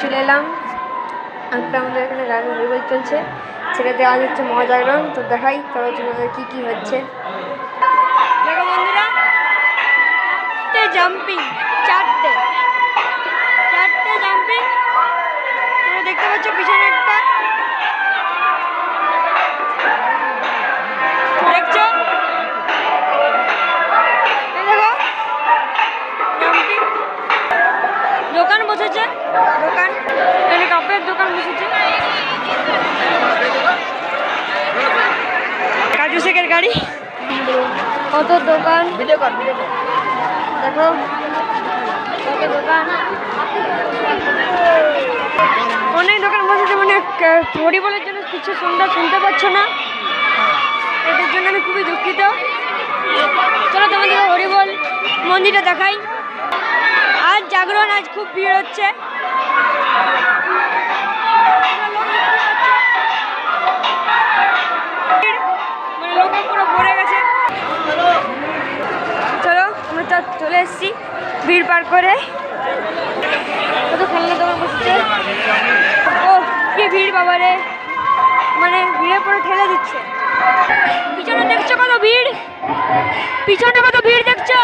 চলে এলাম। একটা আমাদের এখানে গাড়ি হরিবোল চলছে, সেটাতে আজ হচ্ছে মহাজাগরণ। তো দেখাই চলো তোমাদের কী হচ্ছে। দেখো বন্ধুরা, জাম্পিং চারটে জাম্পিং দেখতে পাচ্ছ, পিছনে একটা দেখছো, দেখো জাম্পিং। দোকান বসেছে, দোকান এখানে কাপড়ের দোকান বসেছে। কাজু শেখের গাড়ি, কত দোকান, দেখো কত দোকান, অনেক দোকান বসেছে। মানে হরিবোলের জন্য কিছু শুনতে পাচ্ছ না, এদের জন্য আমি খুবই দুঃখিত। চলো তোমাদের হরিবোল মন্দিরটা দেখাই। আজ জাগরণ, আজ খুব ভিড় হচ্ছে। মানে লোকে পুরো ভরে গেছে। চলো আমরা চলে এসেছি ভিড় পার করে। কত খেলনা দোকান বসেছে, ও কি ভিড় বাবা রে, মানে ভিড়ে পুরো ঠেলে দিচ্ছে। পিছনে দেখছো কত ভিড়, পিছনে কত ভিড় দেখছো।